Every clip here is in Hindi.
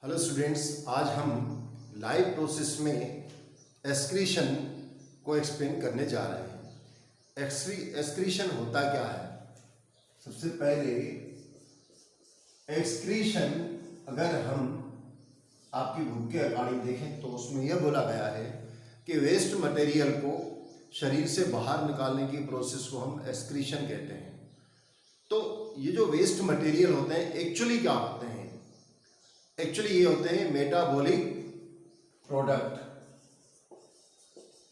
हेलो स्टूडेंट्स, आज हम लाइव प्रोसेस में एक्सक्रीशन को एक्सप्लेन करने जा रहे हैं। एक्सक्रीशन होता क्या है? सबसे पहले एक्सक्रीशन अगर हम आपकी बुक के अकॉर्डिंग देखें तो उसमें यह बोला गया है कि वेस्ट मटेरियल को शरीर से बाहर निकालने की प्रोसेस को हम एक्सक्रीशन कहते हैं। तो ये जो वेस्ट मटेरियल होते हैं एक्चुअली क्या होते हैं? एक्चुअली ये होते हैं मेटाबॉलिक प्रोडक्ट।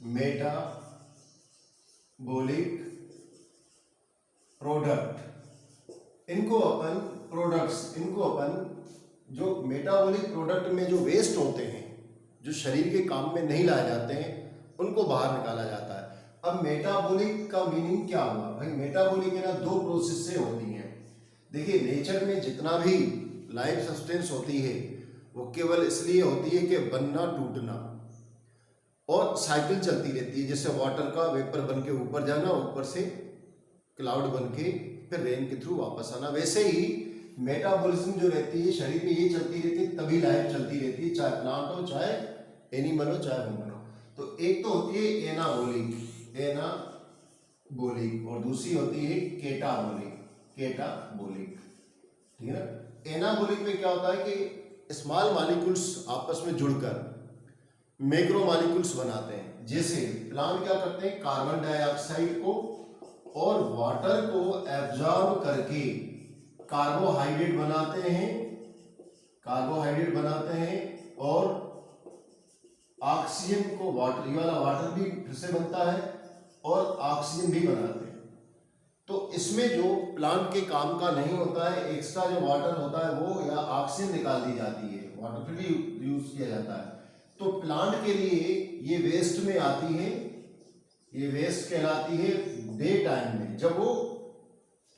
मेटाबॉलिक प्रोडक्ट इनको अपन जो मेटाबॉलिक प्रोडक्ट में जो वेस्ट होते हैं, जो शरीर के काम में नहीं लाए जाते हैं, उनको बाहर निकाला जाता है। अब मेटाबॉलिक का मीनिंग क्या हुआ भाई? मेटाबॉलिक है ना, दो प्रोसेस से होती हैं। देखिए, नेचर में जितना भी लाइफ सब्सटेंस होती है वो केवल इसलिए होती है कि बनना, टूटना, और साइकिल चलती रहती है। जैसे वाटर का वेपर बन के ऊपर जाना, ऊपर से क्लाउड बन के फिर रेन के थ्रू वापस आना, वैसे ही मेटाबॉलिज्म जो रहती है शरीर में ये चलती रहती है, तभी लाइफ चलती रहती है, चाहे प्लांट हो, चाहे एनिमल हो, चाहे ह्यूमन हो। तो एक तो होती है एनाबोलिक और दूसरी होती है केटाबोलिक। ठीक है ना? एनाबोलिक में क्या होता है कि स्मॉल मॉलिक्यूल्स आपस में जुड़कर मैक्रो मॉलिक्यूल्स बनाते हैं। जैसे प्लांट क्या करते हैं, कार्बन डाइऑक्साइड को और वाटर को एब्जॉर्ब करके कार्बोहाइड्रेट बनाते हैं और ऑक्सीजन को, वाटर, ये वाला वाटर भी फिर से बनता है और ऑक्सीजन भी बनाते हैं। तो इसमें जो प्लांट के काम का नहीं होता है, एक्स्ट्रा जो वाटर होता है वो या ऑक्सीजन निकाल दी जाती है, वाटर फिर भी यूज किया जाता है। तो प्लांट के लिए ये वेस्ट में आती है, ये वेस्ट कहलाती है डे टाइम में, जब वो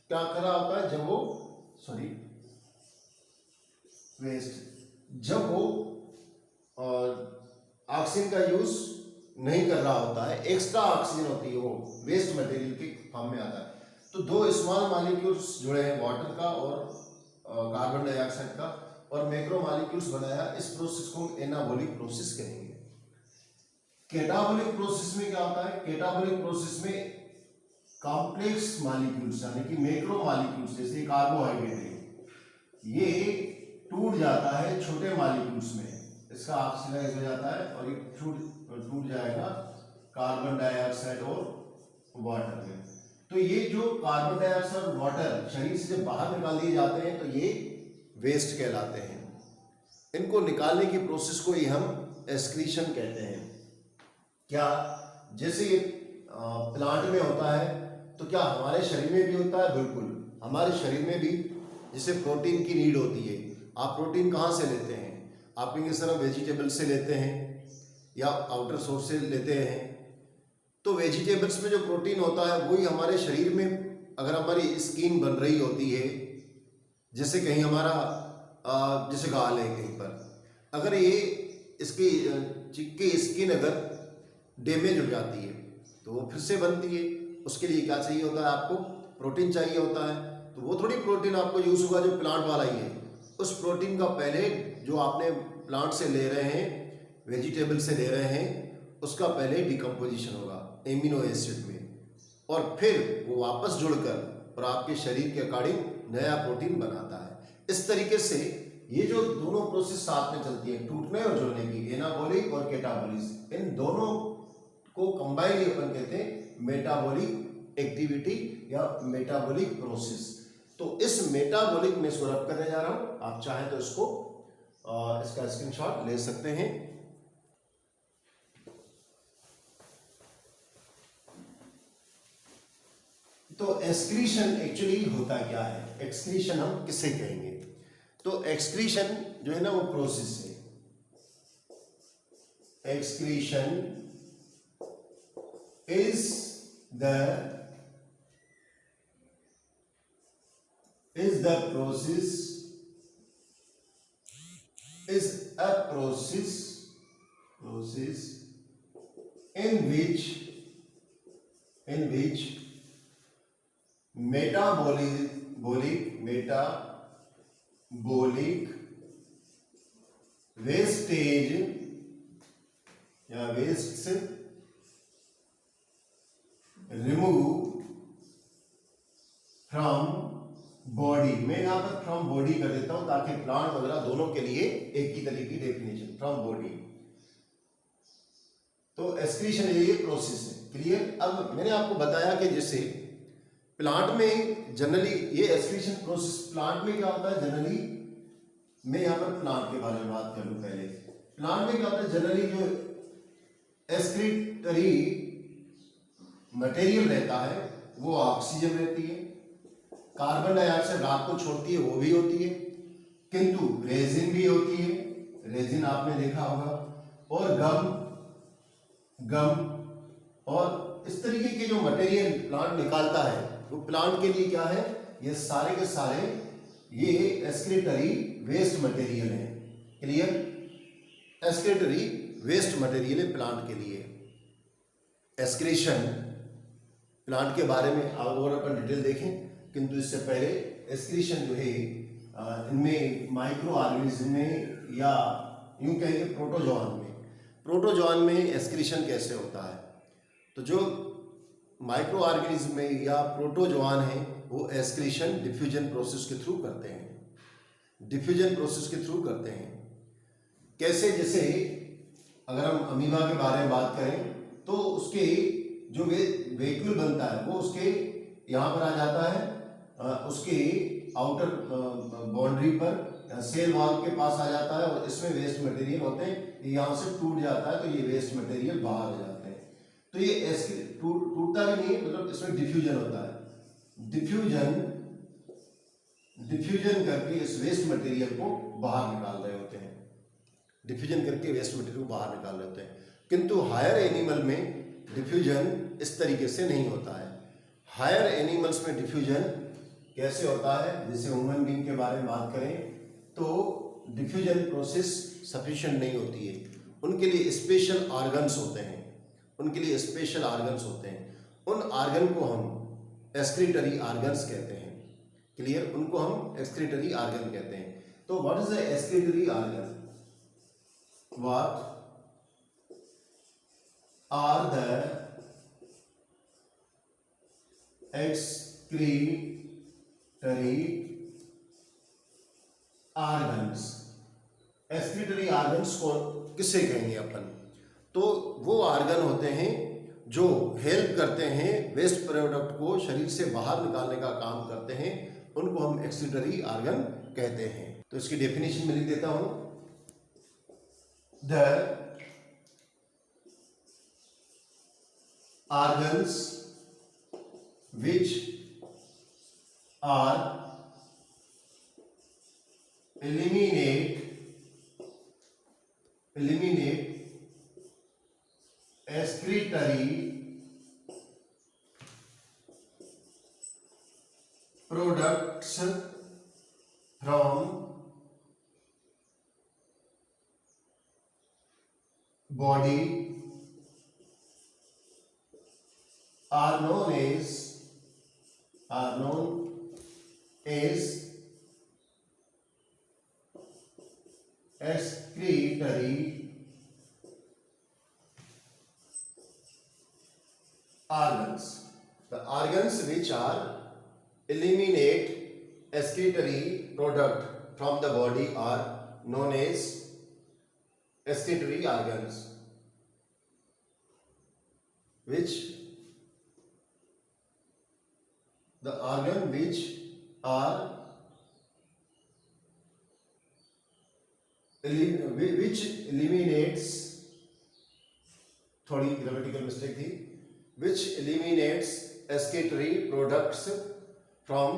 क्या कर रहा होता है, जब वो ऑक्सीजन का यूज नहीं कर रहा होता है, एक्स्ट्रा ऑक्सीजन होती है, वो वेस्ट मटेरियल के फॉर्म में आता है। तो दो स्मॉल मॉलिक्यूल्स जुड़े हैं, वाटर का और कार्बन डाइऑक्साइड का, और मैक्रो मॉलिक्यूल्स बनाया। इस प्रोसेस को हम एनाबॉलिक प्रोसेस कहेंगे। केटाबॉलिक प्रोसेस में क्या होता है? केटाबॉलिक प्रोसेस में कॉम्प्लेक्स मॉलिक्यूल्स यानी कि मैक्रो मॉलिक्यूल्स, जैसे कार्बोहाइड्रेट है, ये टूट जाता है छोटे मॉलिक्यूल्स में, इसका ऑक्सीडाइज हो जाता है और ये टूट जाएगा कार्बन डाइऑक्साइड और वाटर में। तो ये जो कार्बन डाइऑक्साइड और वाटर शरीर से जब बाहर निकाल दिए जाते हैं तो ये वेस्ट कहलाते हैं। इनको निकालने की प्रोसेस को ही हम एक्सक्रीशन कहते हैं। क्या जैसे प्लांट में होता है तो क्या हमारे शरीर में भी होता है? बिल्कुल, हमारे शरीर में भी जैसे प्रोटीन की नीड होती है। आप प्रोटीन कहाँ से लेते हैं? आप कहेंगे सर हम वेजिटेबल से लेते हैं या आउटर सोर्स से लेते हैं। तो वेजिटेबल्स में जो प्रोटीन होता है वही हमारे शरीर में, अगर हमारी स्किन बन रही होती है, जैसे कहीं हमारा जैसे गाल है कहीं पर, अगर ये इसकी चिक्की स्किन अगर डैमेज हो जाती है तो वो फिर से बनती है। उसके लिए क्या चाहिए होता है? आपको प्रोटीन चाहिए होता है। तो वो थोड़ी प्रोटीन आपको यूज होगा जो प्लांट वाला ही है। उस प्रोटीन का पहले जो आपने प्लांट से ले रहे हैं, वेजिटेबल से ले रहे हैं, उसका पहले डिकम्पोजिशन होगा एमिनो एसिड में, और फिर वो वापस जुड़कर और आपके शरीर के अकॉर्डिंग नया प्रोटीन बनाता है। इस तरीके से ये जो दोनों प्रोसेस साथ में चलती है, टूटने और जुड़ने की, एनाबॉलिक और केटाबॉलिक, इन दोनों को कंबाइनली अपन कहते हैं मेटाबॉलिक एक्टिविटी या मेटाबॉलिक प्रोसेस। तो इस मेटाबॉलिक में इसको रब करने जा रहा हूं, आप चाहें तो इसको इसका स्क्रीनशॉट ले सकते हैं। तो एक्सक्रीशन एक्चुअली होता क्या है? एक्सक्रीशन हम किसे कहेंगे? तो एक्सक्रीशन जो है ना वो प्रोसेस है। Excretion is a process in which metabolic wastage या वेस्ट्स रिमूव फ्रॉम बॉडी। मैं यहां पर फ्रॉम बॉडी कर देता हूं ताकि प्लांट वगैरह दोनों के लिए एक ही तरह की डेफिनेशन, फ्रॉम बॉडी। तो एक्सक्रीशन ये प्रोसेस है, क्लियर। अब मैंने आपको बताया कि जैसे प्लांट में जनरली ये एक्सक्रीशन प्रोसेस प्लांट में क्या होता है जनरली, मैं यहां पर प्लांट के बारे में बात करूं पहले। प्लांट में क्या होता है जनरली, जो एक्सक्रीटरी मटेरियल रहता है वो ऑक्सीजन रहती है, कार्बन डाइऑक्साइड रात को छोड़ती है वो भी होती है, किंतु रेजिन भी होती है, रेजिन आपने देखा होगा, और गम और इस तरीके के जो मटेरियल प्लांट निकालता है वो प्लांट के लिए क्या है, ये सारे के सारे ये एक्सक्रीटरी वेस्ट मटेरियल है, क्लियर। एक्सक्रीटरी वेस्ट मटेरियल है प्लांट के लिए। एक्सक्रीशन प्लांट के बारे में और अपन डिटेल देखें, किंतु इससे पहले एक्सक्रीशन जो है इनमें माइक्रो ऑर्गेनिज्म में या यूं कहेंगे प्रोटोजोआन में एक्सक्रीशन कैसे होता है। तो जो माइक्रो ऑर्गेनिज्म में या प्रोटोजोआन है वो एक्सक्रीशन डिफ्यूजन प्रोसेस के थ्रू करते हैं, डिफ्यूजन प्रोसेस के थ्रू करते हैं। कैसे, जैसे अगर हम अमीबा के बारे में बात करें तो उसके जो वेक्यूल बनता है वो उसके यहाँ पर आ जाता है, उसके आउटर बाउंड्री पर सेल वॉल के पास आ जाता है और इसमें वेस्ट मटेरियल होते हैं, ये यहाँ से टूट जाता है तो ये वेस्ट मटेरियल बाहर आ जाते हैं। तो ये टूटता भी नहीं है, मतलब इसमें डिफ्यूजन होता है। डिफ्यूजन करके इस वेस्ट मटेरियल को बाहर निकाल रहे होते हैं, डिफ्यूजन करके वेस्ट मटेरियल को बाहर निकाल रहे होते हैं। किंतु हायर एनिमल में डिफ्यूजन इस तरीके से नहीं होता है। हायर एनिमल्स में डिफ्यूजन कैसे होता है, जैसे ह्यूमन बीइंग के बारे में बात करें तो डिफ्यूजन प्रोसेस सफिशिएंट नहीं होती है, उनके लिए स्पेशल ऑर्गन्स होते हैं, उन ऑर्गन को हम एक्सक्रीटरी ऑर्गन्स कहते हैं, क्लियर। उनको हम एक्सक्रीटरी ऑर्गन कहते हैं। तो what is the excretory organ, what are the excretory organs। excretory organs को किसे कहेंगे अपन, तो वो ऑर्गन होते हैं जो हेल्प करते हैं वेस्ट प्रोडक्ट को शरीर से बाहर निकालने का काम करते हैं, उनको हम एक्सक्रीटरी ऑर्गन कहते हैं। तो इसकी डेफिनेशन में लिख देता हूं, the organs which are eliminate excretory products from body are known as excretory organs। The organs which are eliminate excretory product from the body are known as excretory organs, which the organ which are which eliminates, थोड़ी ग्रामेटिकल मिस्टेक थी, which eliminates excretory products from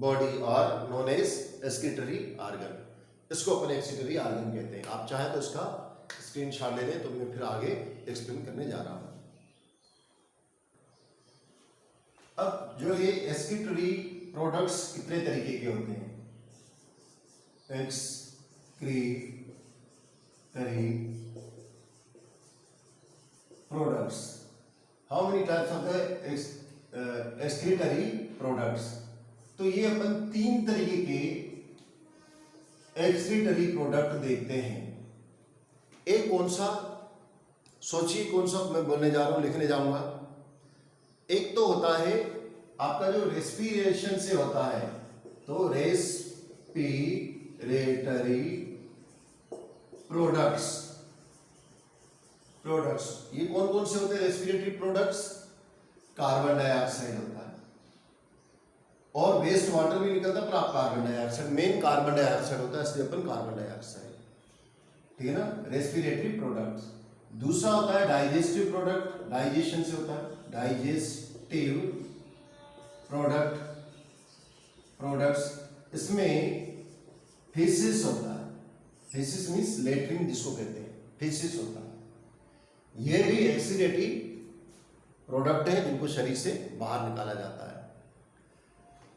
body are known as excretory organ। इसको अपन excretory organ कहते हैं। आप चाहे तो इसका स्क्रीनशॉट ले लें, तो मैं फिर आगे एक्सप्लेन करने जा रहा हूं। अब जो ये एक्सक्रीटरी प्रोडक्ट्स कितने तरीके के होते हैं, excretory products, how many types of the excretory products. तो ये अपन 3 तरीके के एक्सक्रीटरी प्रोडक्ट देखते हैं। एक कौन सा, सोचिए कौन सा मैं बोलने जा रहा हूँ, लिखने जाऊंगा। एक तो होता है आपका जो रेस्पिरेशन से होता है, तो रेस्पिरेटरी प्रोडक्ट्स। ये कौन कौन से होते हैं रेस्पिरेटरी प्रोडक्ट्स? कार्बन डाइऑक्साइड होता है और वेस्ट वाटर भी निकलता है, पर आप carbon dioxide, main carbon dioxide होता है, इसलिए अपन कार्बन डाइऑक्साइड, ठीक है ना, रेस्पिरेटरी प्रोडक्ट्स। दूसरा होता है डाइजेस्टिव प्रोडक्ट, डाइजेशन से होता है, डाइजेस्टिव प्रोडक्ट्स। इसमें फीसिस होता है, फीसिस मीन्स लेट्रिन जिसको कहते हैं, फीसिस होता है। ये भी एक्सीडेटरी प्रोडक्ट है जिनको शरीर से बाहर निकाला जाता है।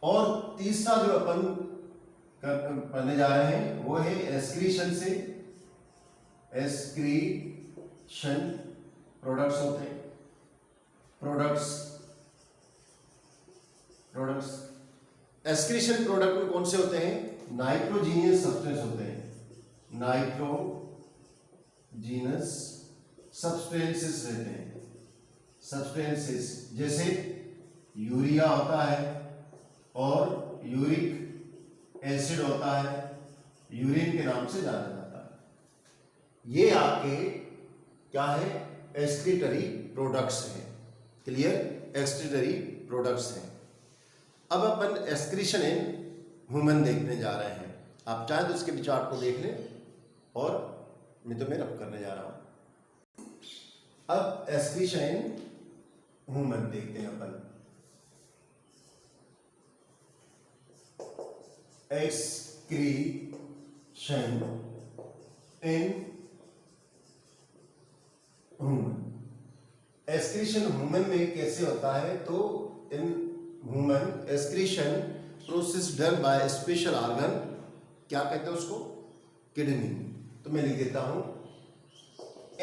और तीसरा जो अपन पढ़ने जा रहे हैं वो है एक्सक्रीशन से, एक्सक्रीशन प्रोडक्ट्स होते हैं, प्रोडक्ट्स। एक्सक्रीशन प्रोडक्ट में कौन से होते हैं? नाइट्रोजीनियस सब्सटेंस होते हैं, नाइट्रोजीनस सब्सटेंसेस रहते हैं, सब्सटेंसेस जैसे यूरिया होता है और यूरिक एसिड होता है, यूरिन के नाम से जाना जाता है। ये आपके क्या है? एक्सक्रीटरी प्रोडक्ट्स हैं। क्लियर? एक्सक्रीटरी प्रोडक्ट्स हैं। अब अपन एक्सक्रीशन इन ह्यूमन देखने जा रहे हैं। आप चाहें तो इसके चार्ट को देख लें और मैं तो रब करने जा रहा हूं। अब एक्सक्रीशन इन ह्यूमन देखते हैं अपन। Excretion in human. Excretion human में कैसे होता है? तो in human excretion process done by special organ, क्या कहते हैं उसको? किडनी। तो मैं लिख देता हूं,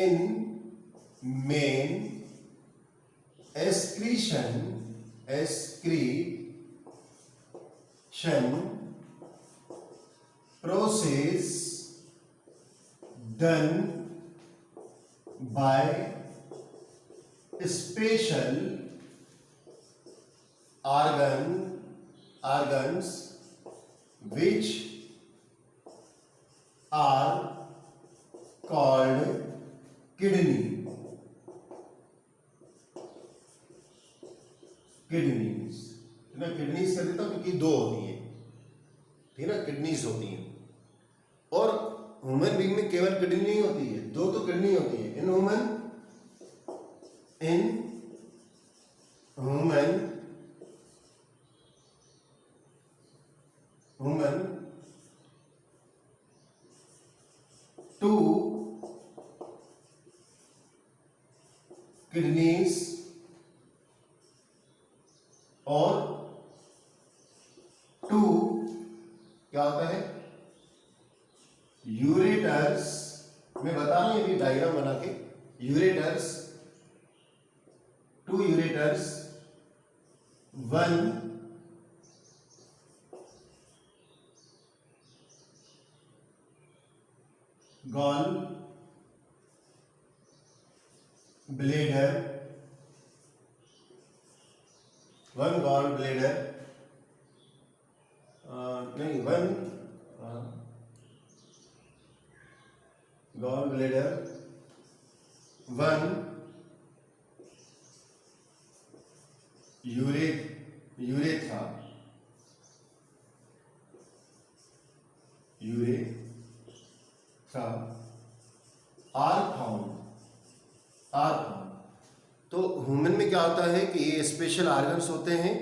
in main excretion process done by special organs which are called kidneys। मैं किडनीज कर देता हूं क्योंकि दो होती है, ठीक है ना, किडनीज होती हैं। और ह्यूमन बीइंग में केवल किडनी नहीं होती है, दो तो किडनी होती है। इन ह्यूमन 2 किडनीज और 2 क्या होता है? यूरेटर्स। मैं बता रहा हूं ये भी डायग्राम बना के। Ureters, 2 ureters, 1 gall bladder, 1 gall bladder, नहीं 1 gall bladder, 1 urethra, are found. तो ह्यूमन में क्या होता है कि ये स्पेशल ऑर्गन्स होते हैं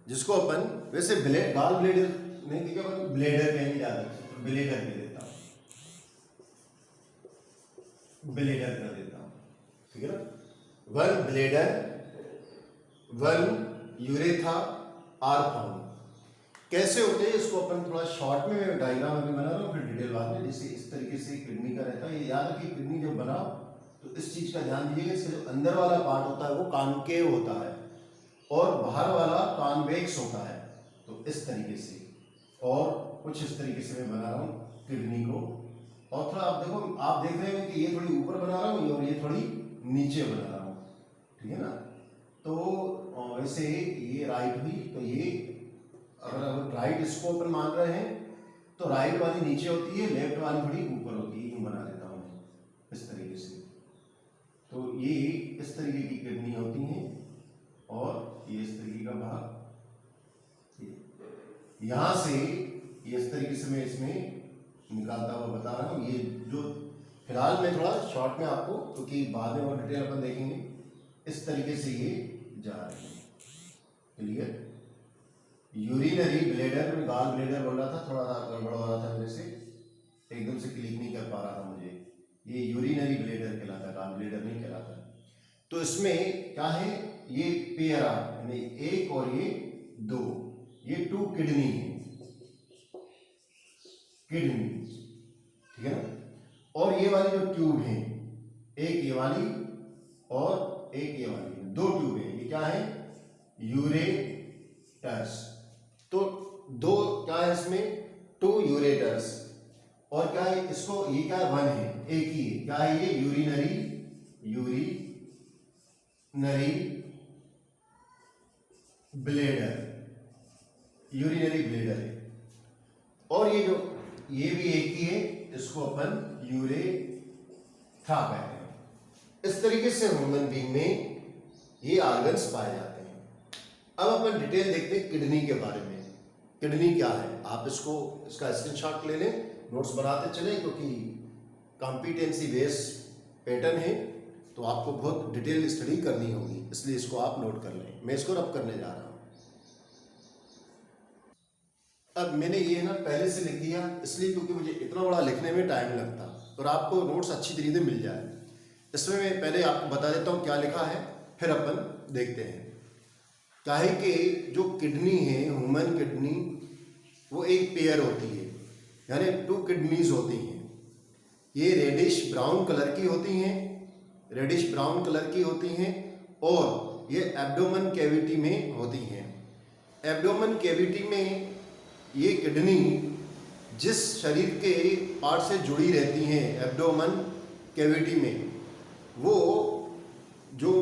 जिसको अपन वैसे गॉल ब्लेडर नहीं देखा, अपन ब्लेडर कहेंगे ज्यादा, तो ब्लेडर कह देता हूं, ब्लेडर कर देता हूं, ठीक है ना। 1 ब्लेडर, 1 यूरेथ्रा, आर फाउंड। कैसे होते हैं इसको अपन थोड़ा शॉर्ट में डायग्राम अभी बना रहा हूँ, फिर डिटेल बाद में। जैसे इस तरीके से किडनी का रहता है, ये याद रखिए किडनी जब बनाओ तो इस चीज का ध्यान दीजिएगा, इसका जो अंदर वाला पार्ट होता है वो कॉनकेव होता है और बाहर वाला कॉन्वेक्स होता है। तो इस तरीके से, और कुछ इस तरीके से मैं बना रहा हूँ किडनी को। और थोड़ा आप देखो, आप देख रहे हैं कि ये थोड़ी ऊपर बना रहा हूँ और ये थोड़ी नीचे बना रहा हूँ, ठीक है ना। तो वैसे ये राइट हुई, तो ये अगर राइट इसको अपन मान रहे हैं तो राइट वाली नीचे होती है, लेफ्ट वाली थोड़ी ऊपर होती है, यूं बना देता हूँ इस तरीके से। तो ये इस तरीके की किडनी होती हैं और ये इस तरीके का भाग, यहां से ये इस तरीके से मैं इसमें निकालता हुआ बता रहा हूँ। ये जो फिलहाल मैं थोड़ा शॉर्ट में आपको, क्योंकि बाद में और डिटेल अपन देखेंगे, इस तरीके से ये जा रहे हैं। क्लियर। यूरिनरी ब्लेडर, में गाल ब्लेडर बोल रहा था, थोड़ा सा गड़बड़ हो रहा था मेरे से, एकदम से क्लिक नहीं कर पा रहा था मुझे। ये यूरिनरी ब्लेडर कहलाता, गाल ब्लेडर नहीं कहलाता। तो इसमें क्या है, ये पेयरा यानी एक और ये दो, ये टू किडनी है, किडनी, ठीक है ना। और ये वाली जो ट्यूब है, एक ये वाली और एक ये वाली, दो ट्यूब है। ये क्या है, यूरेटर्स। तो दो क्या है इसमें, टू यूरेटर्स। और क्या है इसको, ये क्या है, वन है, एक ही है। क्या है ये, यूरिनरी ब्लेडर, यूरिनरी ब्लेडर है। और ये जो, ये भी एक ही है, इसको अपन यूरेथ्रा कहते हैं। इस तरीके से ह्यूमन बीइंग में ये ऑर्गन्स पाए जाते हैं। अब अपन डिटेल देखते हैं किडनी के बारे में। किडनी क्या है, आप इसको, इसका स्क्रीनशॉट ले लें, नोट्स बनाते चलें, क्योंकि कॉम्पिटेंसी बेस पैटर्न है तो आपको बहुत डिटेल स्टडी करनी होगी, इसलिए इसको आप नोट कर लें। मैं इसको रब करने जा रहा हूँ। अब मैंने ये ना पहले से लिख दिया, इसलिए क्योंकि मुझे इतना बड़ा लिखने में टाइम लगता, और आपको नोट्स अच्छी तरीके से मिल जाए। इसमें मैं पहले आपको बता देता हूँ क्या लिखा है, फिर अपन देखते हैं। क्या है कि जो किडनी है, ह्यूमन किडनी, वो एक पेयर होती है, यानी टू किडनीज होती हैं। ये रेडिश ब्राउन कलर की होती हैं, रेडिश ब्राउन कलर की होती हैं, और ये एब्डोमेन कैविटी में होती हैं। एब्डोमेन कैविटी में ये किडनी जिस शरीर के पार्ट से जुड़ी रहती हैं एब्डोमेन कैविटी में, वो जो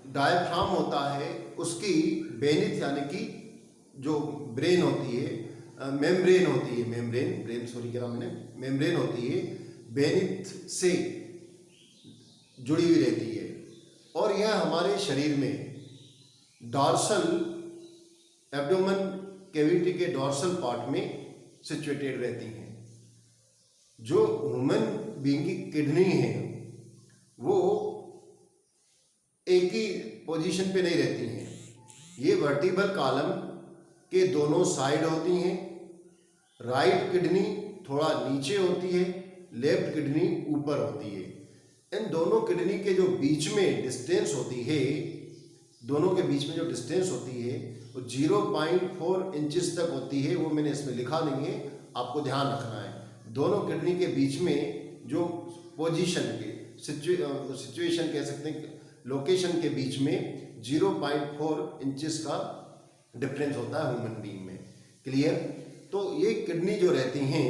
डायफ्राम होता है उसकी बेनिथ यानी कि जो ब्रेन होती है, मेम्ब्रेन होती है, ब्रेन सॉरी कह रहा मैंने, मेम्ब्रेन होती है, बेनिथ से जुड़ी हुई रहती है। और यह हमारे शरीर में डॉर्सल, एब्डोमेन कैविटी के डॉर्सल पार्ट में सिचुएटेड रहती हैं। जो ह्यूमन बीइंग की किडनी है वो एक ही पोजीशन पे नहीं रहती हैं, ये वर्टिब्रल कॉलम के दोनों साइड होती हैं। राइट किडनी थोड़ा नीचे होती है, लेफ्ट किडनी ऊपर होती है। इन दोनों किडनी के जो बीच में डिस्टेंस होती है, दोनों के बीच में जो डिस्टेंस होती है वो 0.4 इंचेस तक होती है। वो मैंने इसमें लिखा नहीं है, आपको ध्यान रखना है। दोनों किडनी के बीच में जो पोजीशन के सिचुएशन कह सकते हैं, लोकेशन के बीच में 0.4 इंचेस का डिफरेंस होता है ह्यूमन बीइंग में। क्लियर। तो ये किडनी जो रहती हैं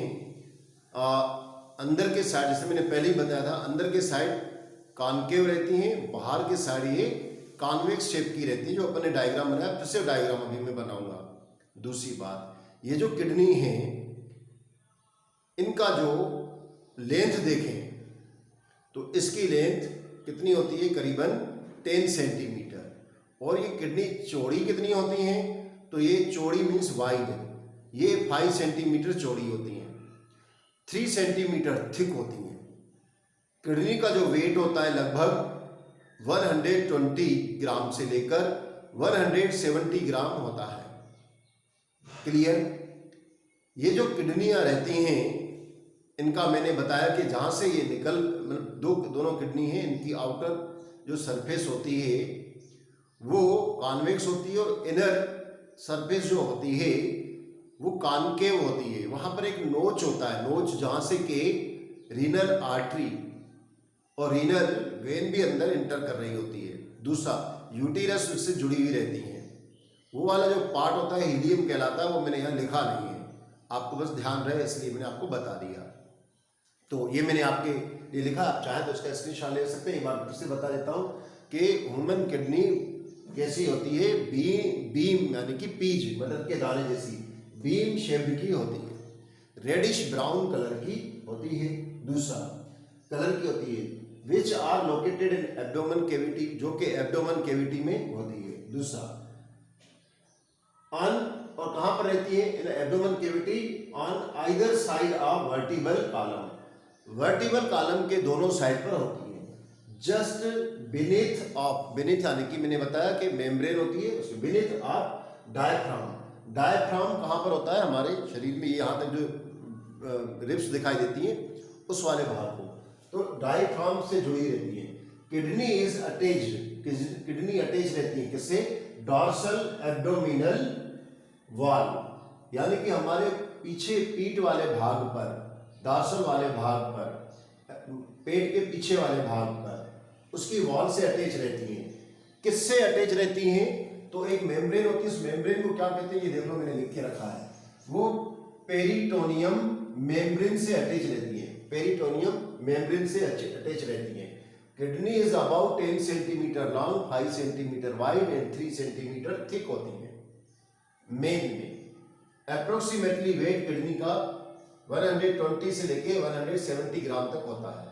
अंदर के साइड, जैसे मैंने पहले ही बताया था, अंदर के साइड कॉनकेव रहती हैं, बाहर के साइड ये कॉन्वेक्स शेप की रहती है, जो अपने डायग्राम बनाया, फिर से डायग्राम अभी मैं बनाऊंगा। दूसरी बात, ये जो किडनी है इनका जो लेंथ देखें तो इसकी लेंथ कितनी होती है, करीबन 10 सेंटीमीटर। और ये किडनी चौड़ी कितनी होती हैं, तो ये चौड़ी मीन्स वाइड, ये 5 सेंटीमीटर चौड़ी होती हैं, 3 सेंटीमीटर थिक होती हैं। किडनी का जो वेट होता है लगभग 120 ग्राम से लेकर 170 ग्राम होता है। क्लियर। ये जो किडनियां रहती हैं इनका मैंने बताया कि जहाँ से ये निकल, मतलब दोनों किडनी हैं, इनकी आउटर जो सरफेस होती है वो कॉन्वेक्स होती है, और इनर सरफेस जो होती है वो कॉनकेव होती है। वहाँ पर एक नोच होता है, नोच जहाँ से कि रीनल आर्टरी और रीनल वेन भी अंदर इंटर कर रही होती है। दूसरा, यूटीरस उससे जुड़ी हुई रहती हैं। वो वाला जो पार्ट होता है हीलियम कहलाता है, वो मैंने यहाँ लिखा नहीं है, आपको बस ध्यान रहे इसलिए मैंने आपको बता दिया। तो ये मैंने आपके लिए लिखा, आप चाहे तो इसका स्क्रीनशॉट ले सकते हैं। एक बार फिर से बता देता हूँ कि ह्यूमन किडनी कैसी होती है, बीम यानी कि पीज मटर के दाने जैसी बीम शेप्ड की होती है, रेडिश ब्राउन कलर की होती है। दूसरा कलर की होती है which are located in abdomen cavity, जो कि एब्डोमेन कैविटी में होती है। दूसरा ऑन, और कहां पर रहती है, इन abdomen cavity on either side of vertebral column, vertebral column के दोनों साइड पर होती है। जस्ट बीनीथ ऑफ, बीनीथ यानी कि मैंने बताया कि मेम्ब्रेन होती है, उसके बीनीथ ऑफ डायफ्राम, डायफ्राम कहां पर होता है हमारे शरीर में, यहाँ तक जो रिब्स दिखाई देती हैं उस वाले भाग को, तो डायफ्राम से जुड़ी रहती है। Kidney is attached, kidney attach रहती है किससे, डॉर्सल एब्डोमिनल वॉल, यानी कि हमारे पीछे पीठ वाले भाग पर, डॉर्सल वाले भाग पर, पेट के पीछे वाले भाग पर उसकी वॉल से अटैच रहती हैं। किससे अटैच रहती हैं, तो एक मेम्ब्रेन होती है, उस मेम्ब्रेन को क्या कहते हैं, ये देख लो मैंने लिख के रखा है, वो पेरिटोनियम मेम्ब्रेन से अटैच रहती है, पेरिटोनियम मेम्ब्रेन से अटैच रहती है। Kidney is about 10 centimetre long, 5 centimetre wide and 3 centimetre thick होती है। मेन में अप्रोक्सीमेटली वेट किडनी का 120 से लेके 170 ग्राम तक होता है।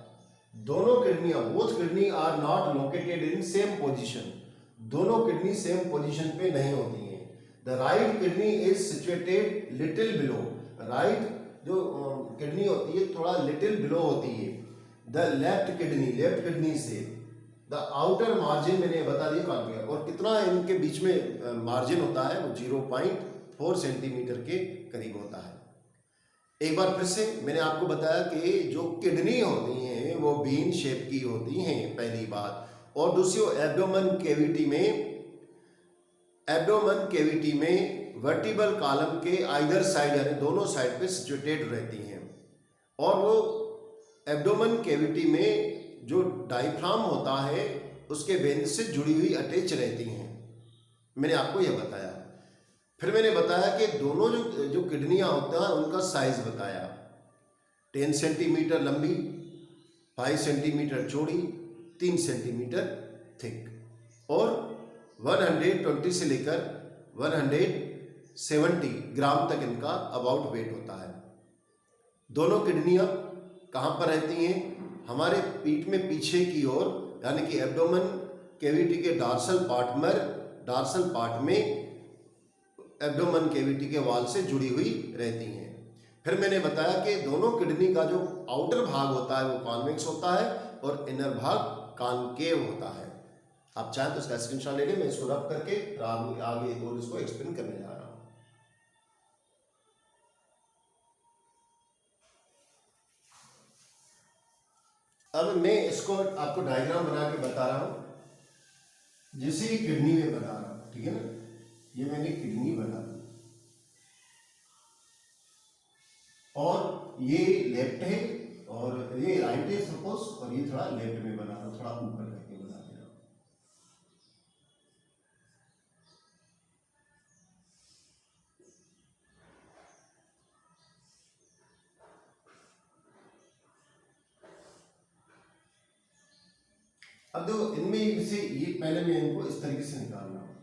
दोनों किडनियां, both kidney are not located in same position, दोनों किडनी सेम पोजीशन पे नहीं होती हैं। The right kidney is situated little below, right जो किडनी होती है थोड़ा लिटिल बिलो होती है the left kidney, left kidney से। द आउटर मार्जिन मैंने बता दिया कहाँ पे, और कितना इनके बीच में मार्जिन होता है, वो 0.4 सेंटीमीटर के करीब होता है। एक बार फिर से मैंने आपको बताया कि जो किडनी होती हैं वो बीन शेप की होती हैं, पहली बात, और दूसरी एब्डोमेन कैविटी में, एब्डोमेन कैविटी में वर्टिबल कॉलम के आइदर साइड यानी दोनों साइड पे सिचुएटेड रहती हैं, और वो एब्डोमेन कैविटी में जो डायफ्राम होता है उसके बेंच से जुड़ी हुई अटैच रहती हैं। मैंने आपको यह बताया। फिर मैंने बताया कि दोनों जो किडनियां होता है उनका साइज बताया, 10 सेंटीमीटर लंबी, 5 सेंटीमीटर चौड़ी, 3 सेंटीमीटर थिक, और 120 से लेकर 170 ग्राम तक इनका अबाउट वेट होता है। दोनों किडनियां कहाँ पर रहती हैं, हमारे पीठ में पीछे की ओर, यानी कि एब्डोमेन कैविटी के डॉर्सल पार्ट में एब्डोमेन कैविटी के वॉल से जुड़ी हुई रहती हैं। फिर मैंने बताया कि दोनों किडनी का जो आउटर भाग होता है वो कॉन्वेक्स होता है और इनर भाग कॉनकेव होता है। आप चाहें तो इसका स्क्रीनशॉट ले लें, मैं इसको रब करके आगे और इसको एक्सप्लेन करने जा रहा हूँ। अब मैं इसको आपको डायग्राम बना के बता रहा हूं, जैसे किडनी में बना रहा हूं, ठीक है ना, ये मैंने किडनी बना दी और ये लेफ्ट है और ये राइट है सपोज, और ये थोड़ा लेफ्ट में बना रहा हूं, थोड़ा ऊपर करके बना दे रहा हूं। अब देखो इनमें से ये पहले मैं इनको इस तरीके से निकालना हूं,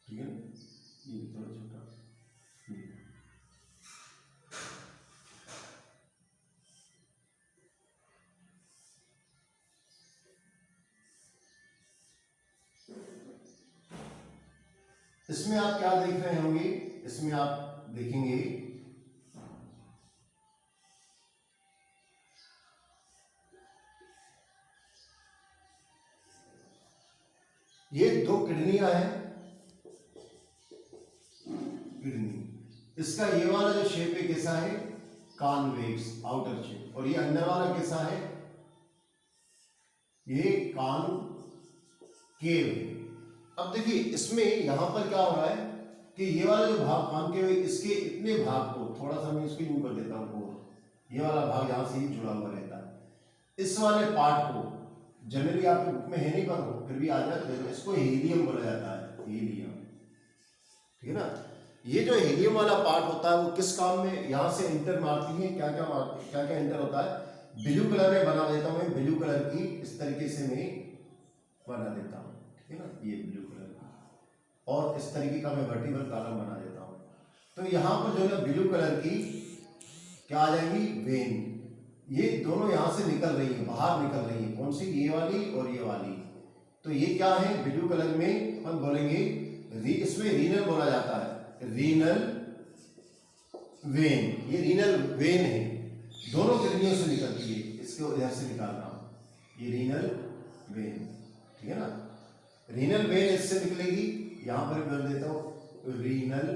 ठीक है, ये थोड़ा छोटा, इसमें आप क्या देख रहे होंगे, इसमें आप देखेंगे ये दो किडनियां हैं, किडनी, इसका ये वाला जो शेप है कैसा है, कॉन्वेक्स आउटर शेप, और ये अंदर वाला कैसा है, ये कॉनकेव। अब देखिए इसमें यहां पर क्या हो रहा है कि ये वाला जो भाग कॉनकेव है, इसके इतने भाग को थोड़ा सा मैं इसको यूं कर देता हूं, ये वाला भाग यहां से ही जुड़ा हुआ रहता है। इस वाले पार्ट को जनरली आपके बुक में है नहीं, पर फिर भी आ जाए तो इसको हीलियम बोला जाता है, हीलियम, ठीक है ना। ये जो हीलियम वाला पार्ट होता है वो किस काम में यहाँ से इंटर मारती है, क्या क्या इंटर होता है, ब्लू कलर में बना देता हूँ मैं, ब्लू कलर की इस तरीके से मैं बना देता हूँ, ठीक है ना, ये ब्लू कलर की, और इस तरीके का मैं वर्टिकल कॉलम बना देता हूँ। तो यहाँ पर जो है ब्लू कलर की क्या आ जाएंगी, वेन, ये दोनों यहाँ से निकल रही है, बाहर निकल रही है, कौन सी, ये वाली और ये वाली। तो ये क्या है, ब्लू कलर में हम बोलेंगे इसमें रीनल बोला जाता है, रीनल वेन, ये रीनल वेन है, दोनों किडनियों से निकलती है, इसको इधर से निकालना, ये रीनल वेन, ठीक है ना, रीनल वेन इससे निकलेगी, यहां पर कर देता हूं रीनल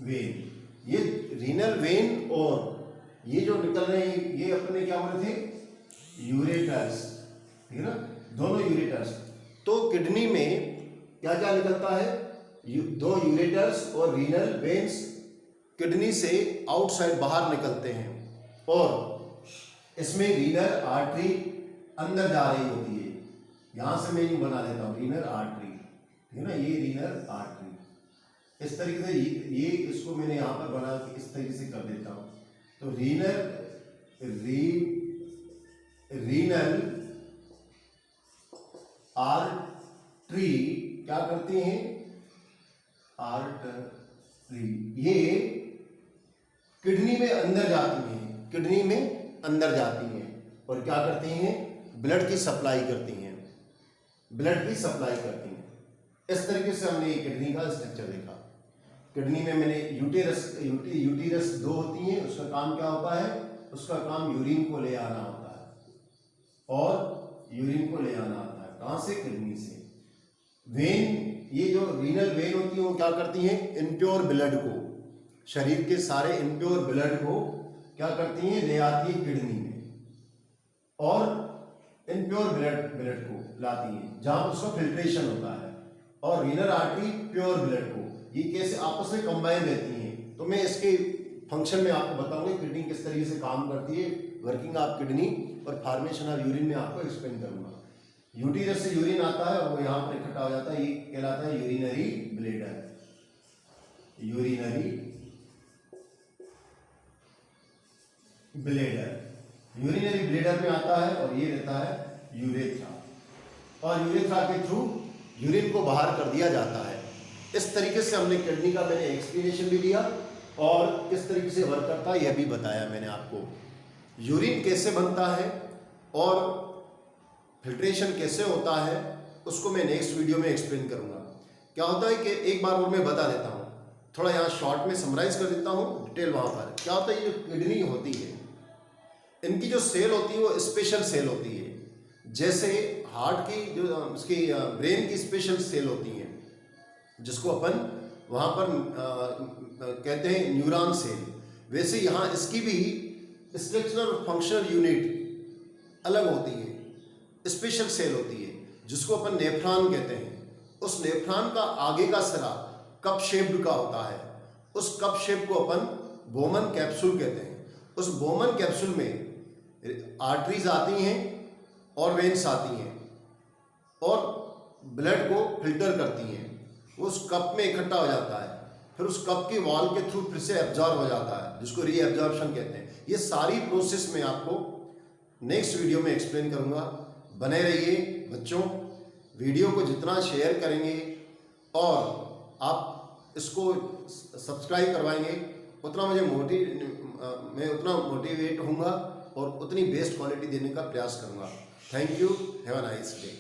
वेन। ये रीनल वेन और ये जो निकल रहे हैं ये अपने क्या बोले थे, यूरेटर्स, ठीक है ना, दोनों यूरेटर्स। तो किडनी में क्या क्या निकलता है, दो यूरेटर्स और रीनल वेन्स किडनी से आउटसाइड बाहर निकलते हैं, और इसमें रीनल आर्टरी अंदर जा रही होती है, यहां से मैं यूं बना देता हूं रीनल आर्टरी, ठीक है ना, ये रीनल आर्टरी, इस तरीके से ये इसको मैंने यहां पर बना के इस तरीके से कर देता हूं। तो रीनल आर्टरी क्या करती हैं, आर्टरी ये किडनी में अंदर जाती हैं, किडनी में अंदर जाती हैं और क्या करती हैं, ब्लड की सप्लाई करती हैं, ब्लड की सप्लाई करती हैं। इस तरीके से हमने किडनी का स्ट्रक्चर देखा। किडनी में मैंने यूटीरस दो होती हैं, उसका काम क्या होता है, उसका काम यूरिन को ले आना होता है, और यूरिन को ले आना होता है कहां से, किडनी से। वेन, ये जो रीनल वेन होती है वो क्या करती हैं, इम्प्योर ब्लड को, शरीर के सारे इम्प्योर ब्लड को क्या करती हैं, ले आती है किडनी में, और इम्प्योर ब्लड को लाती है जहां उसका फिल्ट्रेशन होता है, और रीनल आर्टरी प्योर ब्लड को, ये कैसे आपस में कंबाइन रहती हैं। तो मैं इसके फंक्शन में आपको बताऊंगा किडनी किस तरीके से काम करती है, वर्किंग ऑफ किडनी और फॉर्मेशन ऑफ यूरिन में आपको एक्सप्लेन करूंगा। यूटीरस से यूरिन आता है और वो यहाँ पर इकट्ठा हो जाता है, ये कहलाता है urinary bladder, urinary bladder, urinary bladder में आता है, और ये रहता है यूरेथ्रा, और यूरेथ्रा के थ्रू यूरिन को बाहर कर दिया जाता है। इस तरीके से हमने किडनी का मैंने एक्सप्लेनेशन भी दिया और किस तरीके से वर्क करता है यह भी बताया मैंने आपको। यूरिन कैसे बनता है और फिल्ट्रेशन कैसे होता है उसको मैं नेक्स्ट वीडियो में एक्सप्लेन करूंगा। क्या होता है कि एक बार और मैं बता देता हूँ, थोड़ा यहाँ शॉर्ट में समराइज कर देता हूँ, डिटेल वहाँ पर क्या होता है। ये जो किडनी होती है इनकी जो सेल होती है वो स्पेशल सेल होती है, जैसे हार्ट की जो उसकी ब्रेन की स्पेशल सेल होती हैं जिसको अपन वहाँ पर कहते हैं न्यूरॉन सेल, वैसे यहाँ इसकी भी स्ट्रक्चरल और फंक्शनल यूनिट अलग होती है, स्पेशल सेल होती है जिसको अपन नेफ्रॉन कहते हैं। उस नेफ्रॉन का आगे का सिरा कप शेप्ड का होता है, उस कप शेप को अपन बोमन कैप्सूल कहते हैं। उस बोमन कैप्सूल में आर्टरीज आती हैं और वेन्स आती हैं और ब्लड को फिल्टर करती हैं, वो उस कप में इकट्ठा हो जाता है, फिर उस कप की वॉल के थ्रू फिर से एब्जॉर्ब हो जाता है जिसको रीएब्जॉर्प्शन कहते हैं। ये सारी प्रोसेस में आपको नेक्स्ट वीडियो में एक्सप्लेन करूँगा। बने रहिए बच्चों, वीडियो को जितना शेयर करेंगे और आप इसको सब्सक्राइब करवाएंगे उतना मैं उतना मोटिवेट होऊंगा और उतनी बेस्ट क्वालिटी देने का प्रयास करूँगा। Thank you, have a nice day.